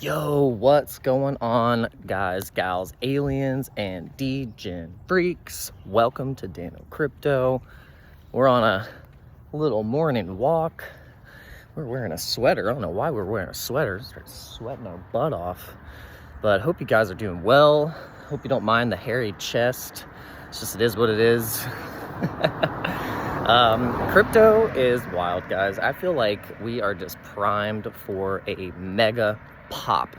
Yo, what's going on, guys, gals, aliens, and degen freaks? Welcome to Dano Crypto. We're on a little morning walk. We're wearing a sweater. I don't know why we're wearing a sweater. Start sweating our butt off. But hope you guys are doing well. Hope you don't mind the hairy chest. It's just, it is what it is. Crypto is wild, guys. I feel like we are just primed for a mega pop.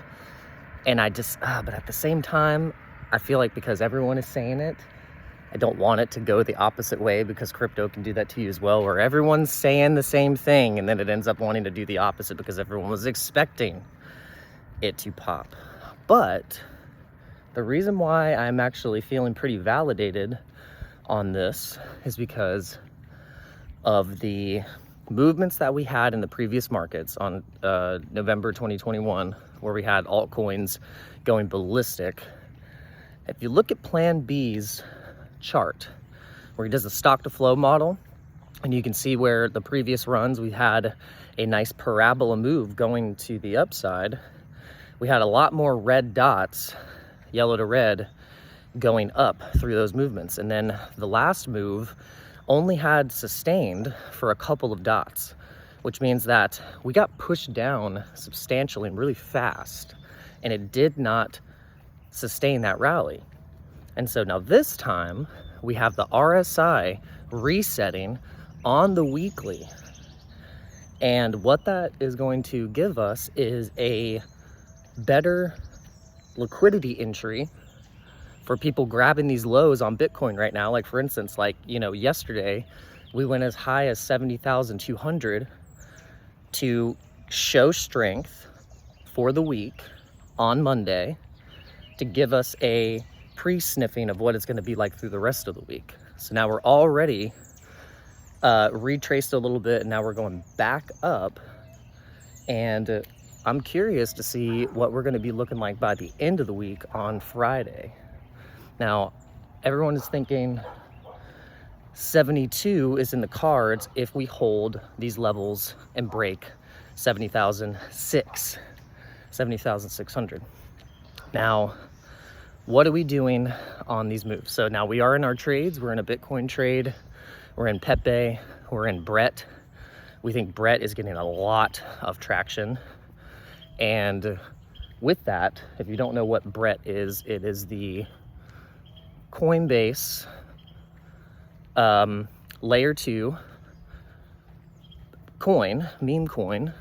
And but at the same time, I feel like because everyone is saying it, I don't want it to go the opposite way, because crypto can do that to you as well, where everyone's saying the same thing and then it ends up wanting to do the opposite because everyone was expecting it to pop. But the reason why I'm actually feeling pretty validated on this is because of the movements that we had in the previous markets on November 2021, where we had altcoins going ballistic. If you look at Plan B's chart, where he does a stock to flow model, and you can see where the previous runs we had a nice parabola move going to the upside. We had a lot more red dots, yellow to red, going up through those movements. And then the last move only had sustained for a couple of dots, which means that we got pushed down substantially and really fast, and it did not sustain that rally. And so now this time we have the RSI resetting on the weekly, and what that is going to give us is a better liquidity entry for people grabbing these lows on Bitcoin right now. Like, for instance, yesterday we went as high as 70,200 to show strength for the week on Monday, to give us a pre-sniffing of what it's going to be like through the rest of the week. So now we're already retraced a little bit, and now we're going back up, and I'm curious to see what we're going to be looking like by the end of the week on Friday. Now, everyone is thinking 72 is in the cards if we hold these levels and break 70,600. Now, what are we doing on these moves? So now we are in our trades. We're in a Bitcoin trade. We're in Pepe. We're in Brett. We think Brett is getting a lot of traction. And with that, if you don't know what Brett is, it is the Coinbase layer 2 coin, meme coin,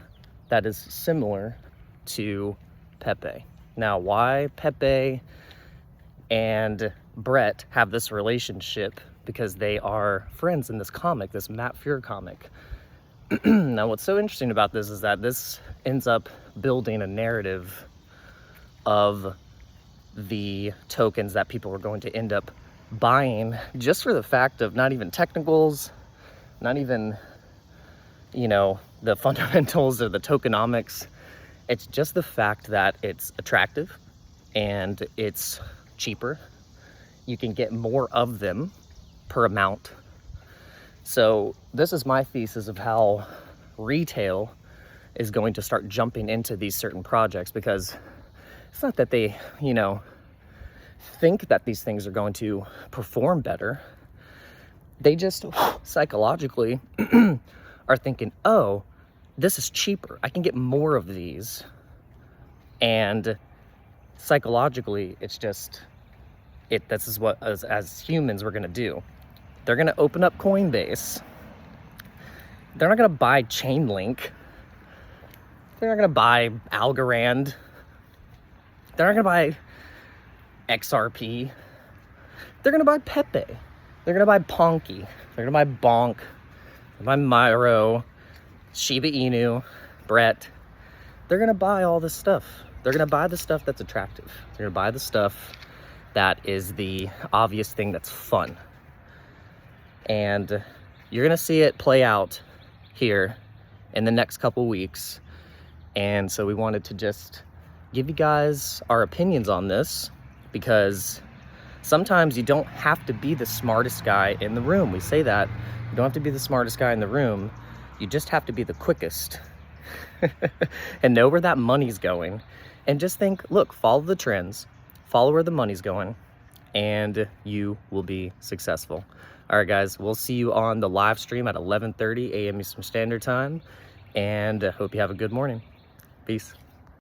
that is similar to Pepe. Now, why Pepe and Brett have this relationship? Because they are friends in this comic, this Matt Fuhr comic. Now, what's so interesting about this is that this ends up building a narrative of the tokens that people are going to end up buying, just for the fact of not even technicals, not even, the fundamentals or the tokenomics. It's just the fact that it's attractive and it's cheaper. You can get more of them per amount. So this is my thesis of how retail is going to start jumping into these certain projects, because it's not that they, think that these things are going to perform better. They just psychologically are thinking, oh, this is cheaper, I can get more of these. And psychologically, it's just, this is what as humans we're gonna do. They're gonna open up Coinbase. They're not gonna buy Chainlink. They're not gonna buy Algorand. They're not gonna buy XRP. They're gonna buy Pepe. They're gonna buy Ponky. They're gonna buy Bonk. They're gonna buy Myro, Shiba Inu, Brett. They're gonna buy all this stuff. They're gonna buy the stuff that's attractive. They're gonna buy the stuff that is the obvious thing that's fun. And you're gonna see it play out here in the next couple weeks. And so we wanted to just give you guys our opinions on this, because sometimes you don't have to be the smartest guy in the room. We say that. You don't have to be the smartest guy in the room. You just have to be the quickest and know where that money's going, And just think, look, follow the trends, follow where the money's going, and you will be successful. All right, guys, we'll see you on the live stream at 11:30 a.m. Eastern Standard Time, and hope you have a good morning. Peace.